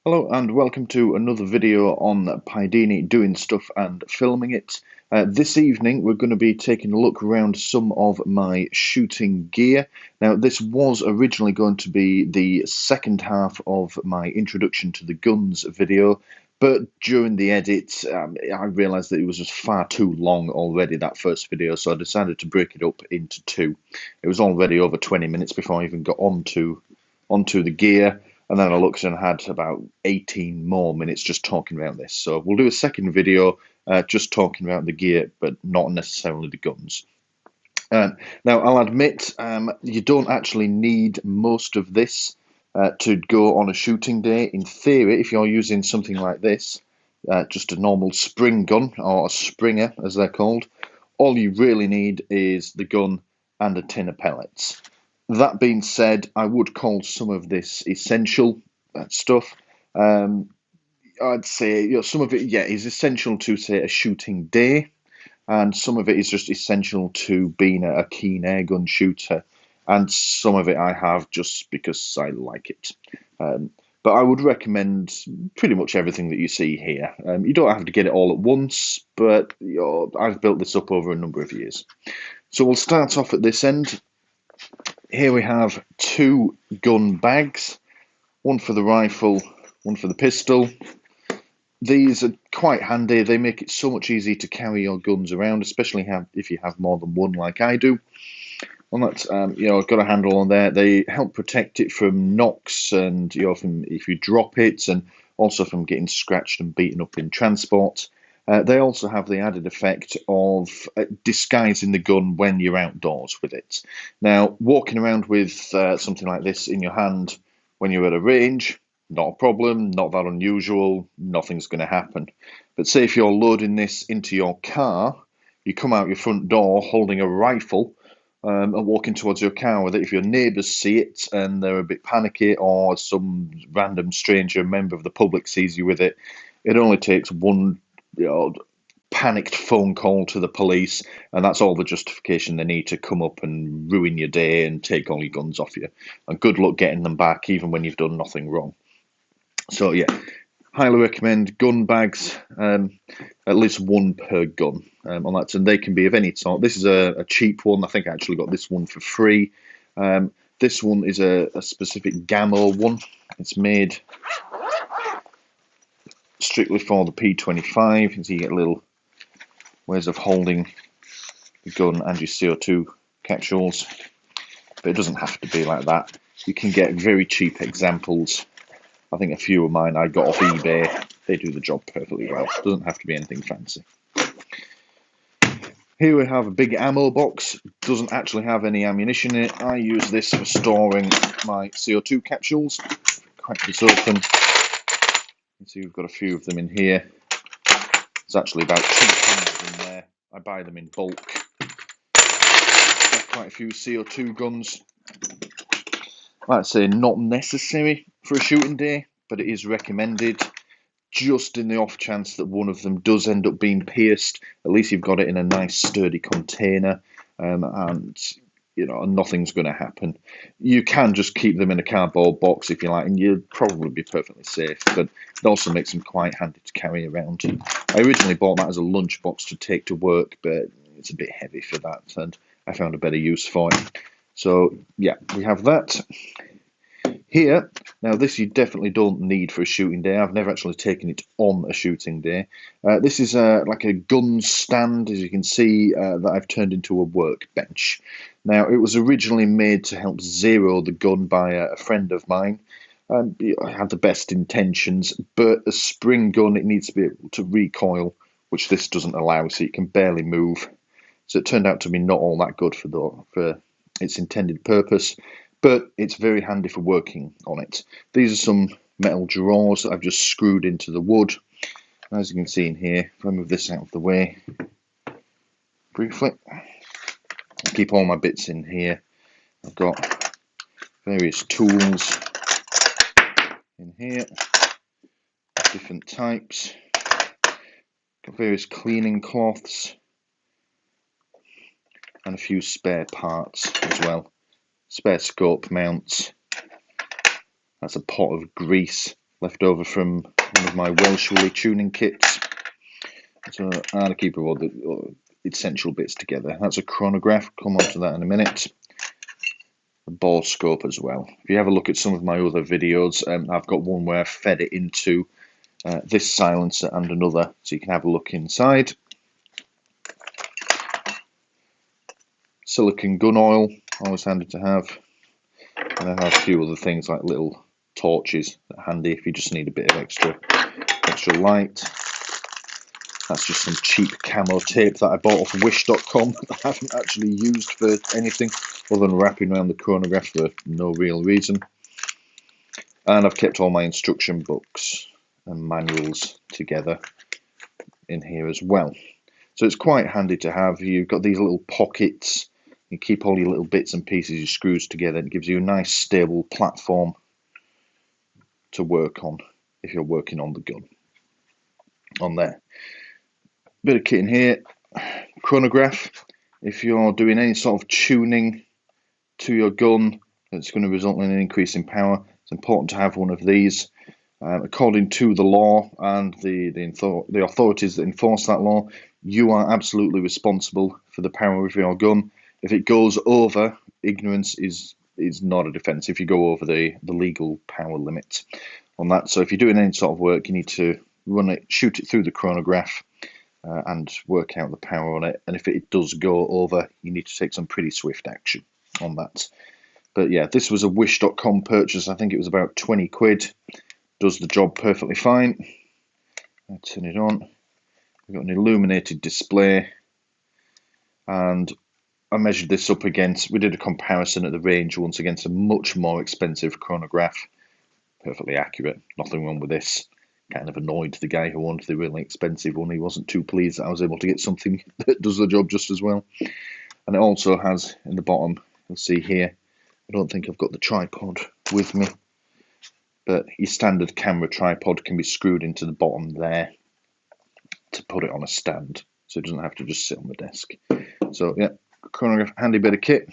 Hello and welcome to another video on Pidini doing stuff and filming it. This evening we're going to be taking a look around some of my shooting gear. Now this was originally going to be the second half of my introduction to the guns video, but during the edit I realised that it was just far too long already, that first video, so I decided to break it up into two. It was already over 20 minutes before I even got onto the gear. And then I looked and had about 18 more minutes just talking about this. So we'll do a second video just talking about the gear, but not necessarily the guns. Now, I'll admit you don't actually need most of this to go on a shooting day. In theory, if you're using something like this, just a normal spring gun, or a springer as they're called, all you really need is the gun and a tin of pellets. That being said, I would call some of this essential stuff. I'd say some of it, yeah, is essential to, say, a shooting day, and some of it is just essential to being a keen airgun shooter, and some of it I have just because I like it. But I would recommend pretty much everything that you see here. You don't have to get it all at once, but I've built this up over a number of years. So we'll start off at this end. Here we have two gun bags, one for the rifle, one for the pistol. These are quite handy. They make it so much easier to carry your guns around, especially if you have more than one like I do. And that's, got a handle on there. They help protect it from knocks and, from if you drop it, and also from getting scratched and beaten up in transport. They also have the added effect of disguising the gun when you're outdoors with it. Now, walking around with something like this in your hand when you're at a range, not a problem, not that unusual, nothing's going to happen. But say if you're loading this into your car, you come out your front door holding a rifle and walking towards your car with it. If your neighbours see it and they're a bit panicky, or some random stranger member of the public sees you with it, it only takes one panicked phone call to the police, and that's all the justification they need to come up and ruin your day and take all your guns off you. And good luck getting them back, even when you've done nothing wrong. So yeah, highly recommend gun bags, at least one per gun on that, and they can be of any sort. This is a cheap one. I think I actually got this one for free. This one is a specific Gamo one. It's made strictly for the P25, so you get little ways of holding the gun and your CO2 capsules, but it doesn't have to be like that. You can get very cheap examples. I think a few of mine I got off eBay. They do the job perfectly well. It doesn't have to be anything fancy. Here we have a big ammo box. Doesn't actually have any ammunition in it. I use this for storing my CO2 capsules. Crack this open. You see we've got a few of them in here. There's actually about 200 in there. I buy them in bulk. Have quite a few CO2 guns. I'd say not necessary for a shooting day, but it is recommended. Just in the off chance that one of them does end up being pierced, at least you've got it in a nice sturdy container, and nothing's going to happen. You can just keep them in a cardboard box if you like, and you'll probably be perfectly safe, but it also makes them quite handy to carry around. I originally bought that as a lunchbox to take to work, but it's a bit heavy for that, and I found a better use for it. So yeah, we have that. Here, now this you definitely don't need for a shooting day. I've never actually taken it on a shooting day. This is like a gun stand, as you can see, that I've turned into a workbench. Now, it was originally made to help zero the gun by a friend of mine. I had the best intentions, but a spring gun, it needs to be able to recoil, which this doesn't allow, so it can barely move. So it turned out to be not all that good for its intended purpose, but it's very handy for working on it. These are some metal drawers that I've just screwed into the wood. As you can see in here, if I move this out of the way briefly, I keep all my bits in here. I've got various tools in here, different types. Got various cleaning cloths and a few spare parts as well. Spare scope mounts. That's a pot of grease left over from one of my Welsh Woolly tuning kits. So, and I keep all the essential bits together. That's a chronograph, come on to that in a minute. A ball scope as well. If you have a look at some of my other videos, I've got one where I fed it into this silencer and another, so you can have a look inside. Silicon gun oil, always handy to have. And I have a few other things like little torches that are handy if you just need a bit of extra light. That's just some cheap camo tape that I bought off wish.com that I haven't actually used for anything other than wrapping around the chronograph for no real reason. And I've kept all my instruction books and manuals together in here as well. So it's quite handy to have. You've got these little pockets. You keep all your little bits and pieces, your screws together. It gives you a nice stable platform to work on if you're working on the gun. On there. Bit of kit in here. Chronograph. If you're doing any sort of tuning to your gun that's going to result in an increase in power, it's important to have one of these. According to the law and the authorities that enforce that law, you are absolutely responsible for the power of your gun. If it goes over, ignorance is not a defence. If you go over the legal power limit on that, so if you're doing any sort of work, you need to shoot it through the chronograph and work out the power on it. And if it does go over, you need to take some pretty swift action on that. But yeah, this was a wish.com purchase. I think it was about 20 quid. Does the job perfectly fine. I turn it on. We've got an illuminated display, and I measured this up against, we did a comparison at the range once against a much more expensive chronograph. Perfectly accurate, nothing wrong with this. Kind of annoyed the guy who wanted the really expensive one. He wasn't too pleased that I was able to get something that does the job just as well. And it also has in the bottom, you'll see here, I don't think I've got the tripod with me, but your standard camera tripod can be screwed into the bottom there to put it on a stand, so it doesn't have to just sit on the desk. So yeah, chronograph, handy bit of kit.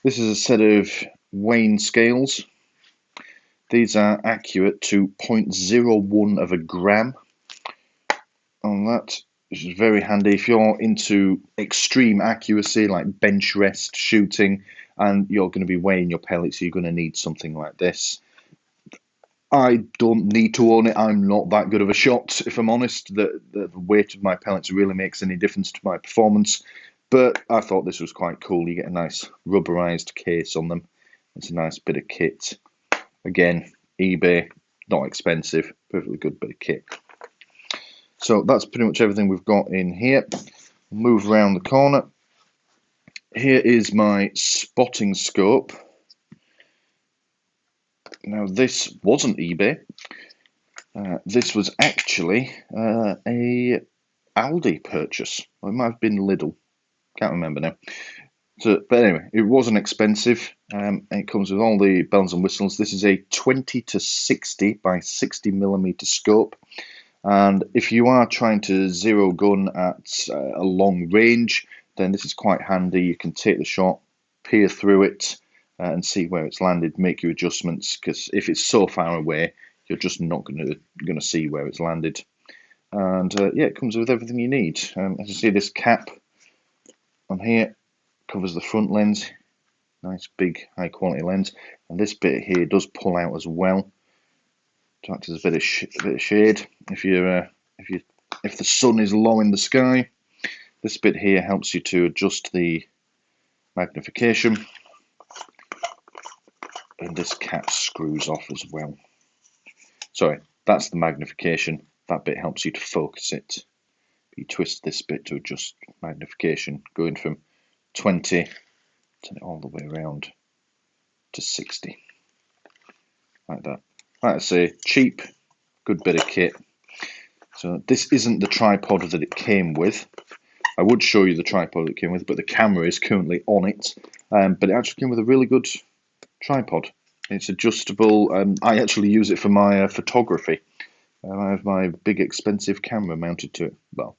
This is a set of Wayne scales. These are accurate to 0.01 of a gram on that, which is very handy if you're into extreme accuracy like bench rest shooting and you're going to be weighing your pellets. You're going to need something like this. I don't need to own it. I'm not that good of a shot, if I'm honest. The weight of my pellets really makes any difference to my performance. But I thought this was quite cool. You get a nice rubberized case on them. It's a nice bit of kit. Again, eBay, not expensive, perfectly good bit of kit. So that's pretty much everything we've got in here. Move around the corner. Here is my spotting scope. Now this wasn't eBay. This was actually a Aldi purchase. Or it might have been Lidl. Can't remember now. So, but anyway, it wasn't expensive. And it comes with all the bells and whistles. This is a 20 to 60 by 60 millimeter scope. And if you are trying to zero gun at a long range, then this is quite handy. You can take the shot, peer through it, and see where it's landed, make your adjustments, because if it's so far away, you're just not going to see where it's landed. And yeah, it comes with everything you need. As you see, this cap on here covers the front lens, nice big high quality lens, and this bit here does pull out as well to act as a bit of shade. If the sun is low in the sky, this bit here helps you to adjust the magnification, and this cap screws off as well. Sorry, that's the magnification. That bit helps you to focus it. You twist this bit to adjust magnification, going from 20, turn it all the way around to 60, like that. Like I say, cheap, good bit of kit. So this isn't the tripod that it came with. I would show you the tripod it came with, but the camera is currently on it. But it actually came with a really good tripod. It's adjustable. I actually use it for my photography. I have my big expensive camera mounted to it. Well,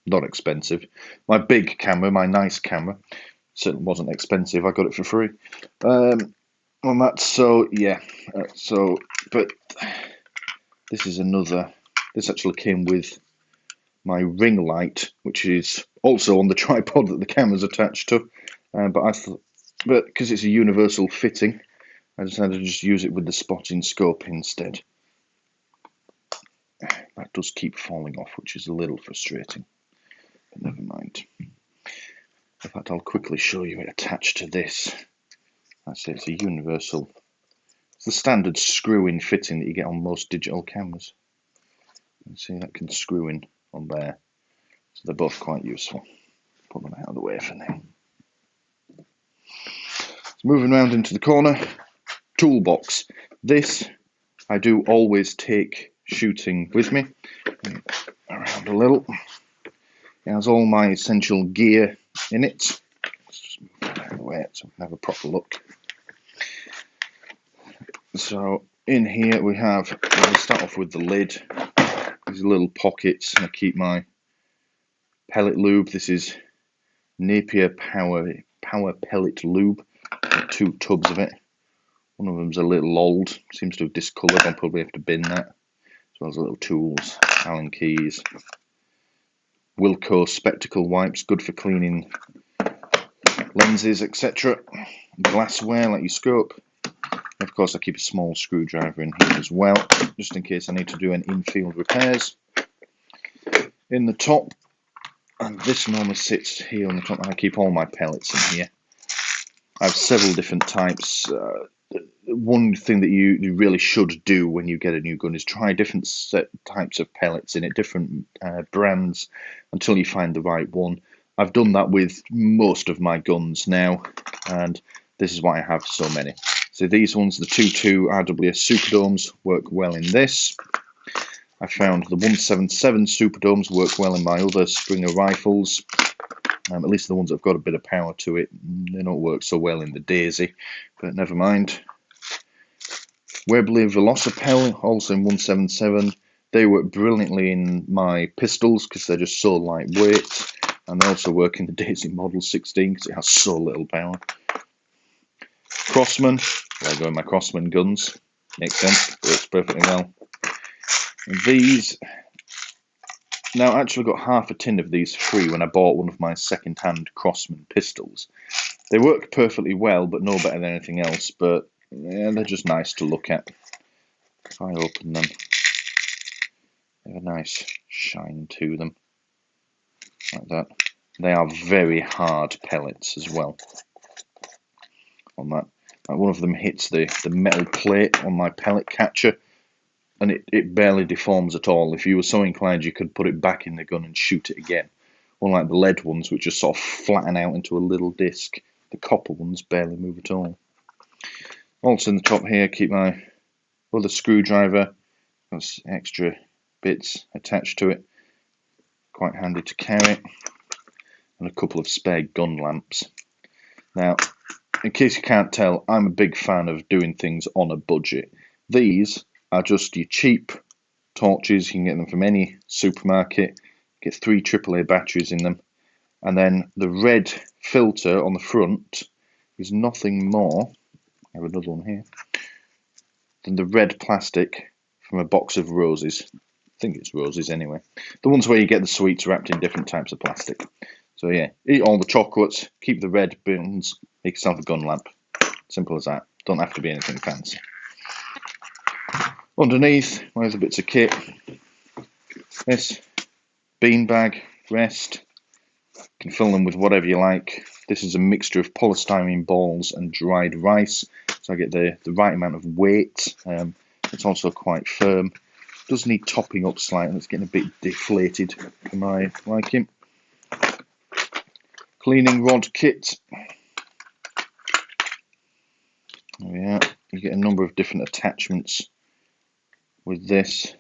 not expensive. My big camera, my nice camera, certainly wasn't expensive. I got it for free. On that, so yeah. But This is another. This actually came with my ring light, which is also on the tripod that the camera's attached to. But because it's a universal fitting, I decided to just use it with the spotting scope instead. That does keep falling off, which is a little frustrating, but never mind. In fact, I'll quickly show you it attached to this. That's it, it's a universal. It's the standard screw-in fitting that you get on most digital cameras. You see that can screw in on there. So they're both quite useful. Put them out of the way for now. So moving around into the corner, Toolbox. This I do always take shooting with me. Around a little. It has all my essential gear in it. Let's just move that out of the way so we can have a proper look. So in here we have, we'll start off with the lid. These little pockets, and I keep my pellet lube. This is Napier Power pellet lube. Got 2 tubs of it. One of them's a little old, seems to have discoloured. I'll probably have to bin that. As well as little tools, Allen keys. Wilco spectacle wipes, good for cleaning lenses, etc. Glassware like your scope. And of course I keep a small screwdriver in here as well, just in case I need to do any in-field repairs. In the top, and this normally sits here on the top, and I keep all my pellets in here. I have several different types. One thing that you really should do when you get a new gun is try different types of pellets in it, different brands, until you find the right one. I've done that with most of my guns now, and this is why I have so many. So these ones, the 2.2 RWS Superdomes, work well in this. I found the 177 Superdomes work well in my other Springer rifles. At least the ones that have got a bit of power to it. They don't work so well in the Daisy, but never mind. Webley Velocipel, also in 177. They work brilliantly in my pistols because they're just so lightweight. And they also work in the Daisy Model 16 because it has so little power. Crossman, I go in my Crossman guns. Makes sense, works perfectly well. And these, now I actually got half a tin of these free when I bought one of my second-hand Crossman pistols. They work perfectly well, but no better than anything else, but yeah, they're just nice to look at. If I open them, they have a nice shine to them, like that. They are very hard pellets as well. On that, like one of them hits the metal plate on my pellet catcher, and it barely deforms at all. If you were so inclined, you could put it back in the gun and shoot it again. Unlike the lead ones, which just sort of flatten out into a little disc, the copper ones barely move at all. Also in the top here, keep my other screwdriver. That's extra bits attached to it. Quite handy to carry. And a couple of spare gun lamps. Now, in case you can't tell, I'm a big fan of doing things on a budget. These are just your cheap torches. You can get them from any supermarket. Get 3 AAA batteries in them. And then the red filter on the front is nothing more, I have another one here, than the red plastic from a box of roses. I think it's roses anyway. The ones where you get the sweets wrapped in different types of plastic. So yeah, eat all the chocolates, keep the red bins, make yourself a gun lamp. Simple as that. Don't have to be anything fancy. Underneath, there's the bits of kit. This beanbag, rest. You can fill them with whatever you like. This is a mixture of polystyrene balls and dried rice, so I get the right amount of weight. It's also quite firm. It does need topping up slightly. It's getting a bit deflated for my liking. Cleaning rod kit. Oh yeah, you get a number of different attachments with this.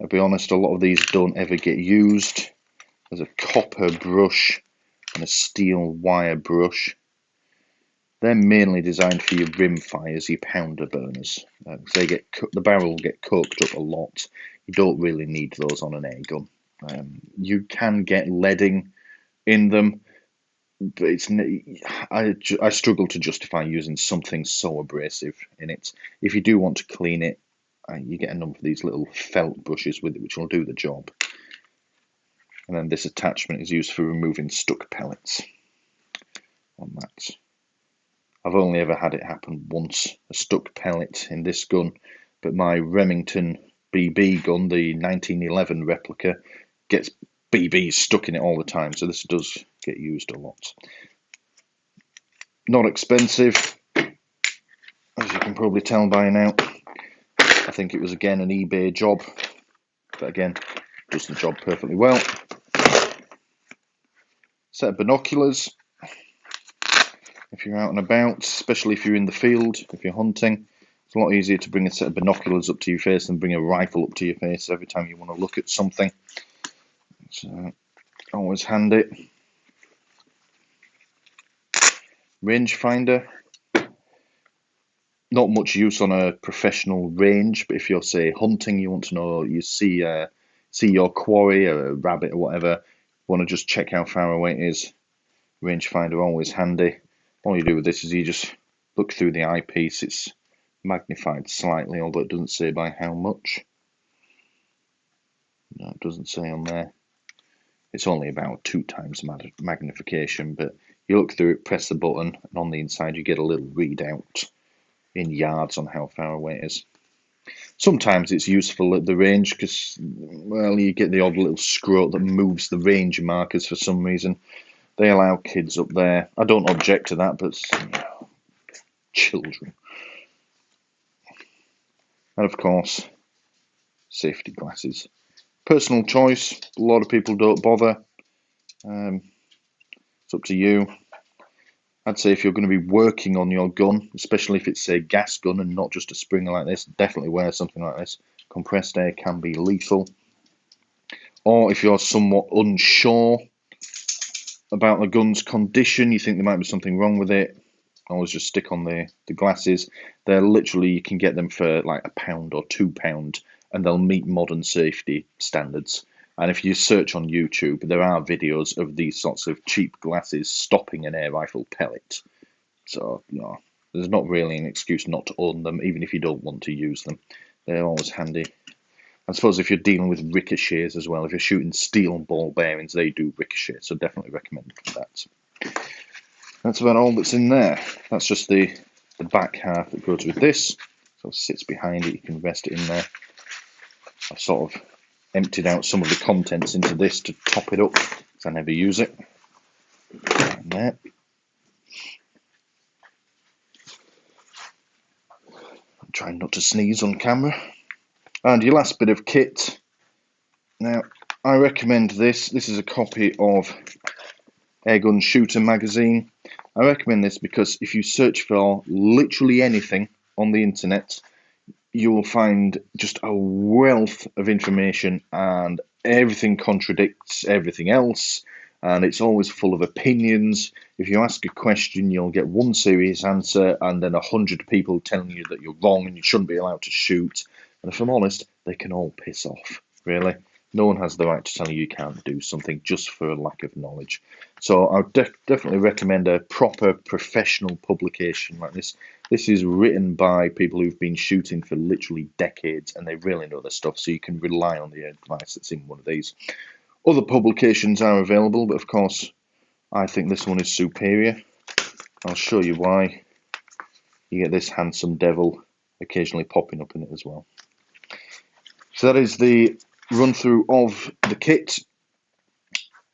I'll be honest, a lot of these don't ever get used. There's a copper brush and a steel wire brush. They're mainly designed for your rim fires, your pounder burners. The barrel will get coked up a lot. You don't really need those on an air gun. You can get leading in them, but I struggle to justify using something so abrasive in it. If you do want to clean it, you get a number of these little felt brushes with it, which will do the job. And then this attachment is used for removing stuck pellets on that. I've only ever had it happen once, a stuck pellet in this gun, but my Remington BB gun, the 1911 replica, gets BBs stuck in it all the time, so this does get used a lot. Not expensive, as you can probably tell by now. I think it was again an eBay job, but again, does the job perfectly well. Set of binoculars. If you're out and about, especially if you're in the field, if you're hunting, it's a lot easier to bring a set of binoculars up to your face than bring a rifle up to your face every time you want to look at something. It's always handy. Rangefinder. Not much use on a professional range, but if you're, say, hunting, you want to know, you see your quarry or a rabbit or whatever, want to just check how far away it is. Rangefinder always handy. All you do with this is you just look through the eyepiece. It's magnified slightly, although it doesn't say by how much. No, it doesn't say on there. It's only about 2 times magnification, but you look through it, press the button, and on the inside you get a little readout in yards on how far away it is. Sometimes it's useful at the range because, well, you get the odd little scrote that moves the range markers for some reason. They allow kids up there. I don't object to that, but children. And of course, safety glasses. Personal choice. A lot of people don't bother. It's up to you. I'd say if you're going to be working on your gun, especially if it's a gas gun and not just a Springer like this, definitely wear something like this. Compressed air can be lethal. Or if you're somewhat unsure about the gun's condition, you think there might be something wrong with it, always just stick on the glasses. They're literally, you can get them for like £1 or £2, and they'll meet modern safety standards. And if you search on YouTube, there are videos of these sorts of cheap glasses stopping an air rifle pellet. So, you know, there's not really an excuse not to own them, even if you don't want to use them. They're always handy. I suppose if you're dealing with ricochets as well, if you're shooting steel ball bearings, they do ricochet, so definitely recommend that. That's about all that's in there. That's just the back half that goes with this. So it sits behind it, you can rest it in there. I've sort of emptied out some of the contents into this to top it up, because I never use it. And there. I'm trying not to sneeze on camera. And your last bit of kit. Now, I recommend this. This is a copy of Airgun Shooter magazine. I recommend this because if you search for literally anything on the internet, you will find just a wealth of information, and everything contradicts everything else, and it's always full of opinions. If you ask a question, you'll get one serious answer and then 100 people telling you that you're wrong and you shouldn't be allowed to shoot. And if I'm honest, they can all piss off, really. No one has the right to tell you you can't do something just for a lack of knowledge. So I would definitely recommend a proper professional publication like this. This is written by people who've been shooting for literally decades, and they really know their stuff, so you can rely on the advice that's in one of these. Other publications are available, but of course, I think this one is superior. I'll show you why. You get this handsome devil occasionally popping up in it as well. So that is the run through of the kit.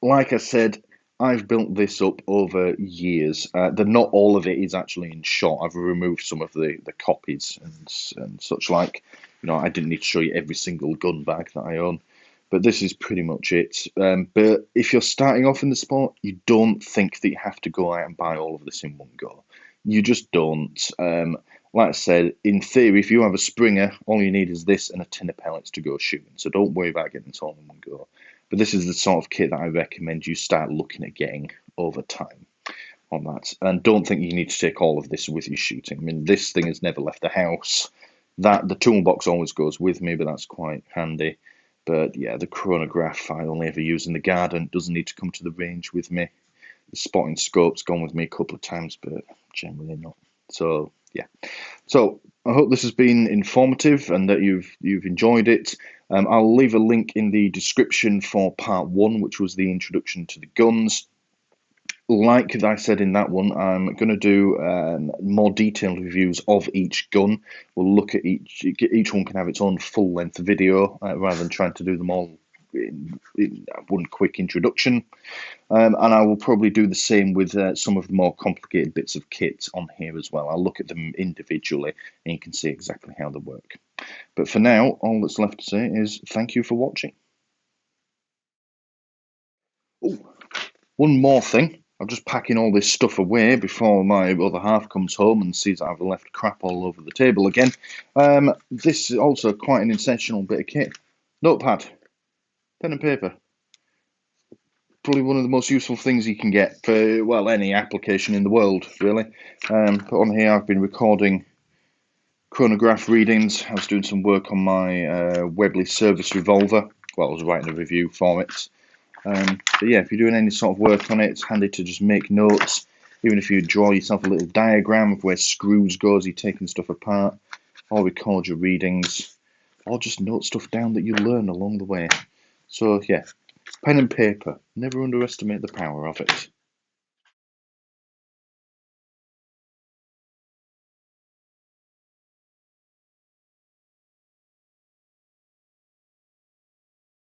Like I said, I've built this up over years. Not all of it is actually in shot. I've removed some of the copies and such like. You know, I didn't need to show you every single gun bag that I own. But this is pretty much it. But if you're starting off in the sport, you don't think that you have to go out and buy all of this in one go. You just don't. Like I said, in theory, if you have a Springer, all you need is this and a tin of pellets to go shooting. So don't worry about getting it all in one go. But this is the sort of kit that I recommend you start looking at getting over time on that. And don't think you need to take all of this with you shooting. I mean, this thing has never left the house. The toolbox always goes with me, but that's quite handy. But yeah, the chronograph I only ever use in the garden. Doesn't need to come to the range with me. The spotting scope's gone with me a couple of times, but generally not. So yeah. So I hope this has been informative and that you've enjoyed it. I'll leave a link in the description for part 1, which was the introduction to the guns. Like I said in that one, I'm going to do more detailed reviews of each gun. We'll look at each one can have its own full-length video rather than trying to do them all in one quick introduction. And I will probably do the same with some of the more complicated bits of kit on here as well. I'll look at them individually and you can see exactly how they work. But for now, all that's left to say is thank you for watching. Oh, one more thing. I'm just packing all this stuff away before my other half comes home and sees that I've left crap all over the table again. This is also quite an essential bit of kit. Notepad, pen and paper. Probably one of the most useful things you can get for, well, any application in the world, really. But on here I've been recording chronograph readings. I was doing some work on my Webley service revolver. Well, I was writing a review for it. But yeah, if you're doing any sort of work on it, it's handy to just make notes. Even if you draw yourself a little diagram of where screws go as you're taking stuff apart, or record your readings, or just note stuff down that you learn along the way. So yeah, pen and paper. Never underestimate the power of it.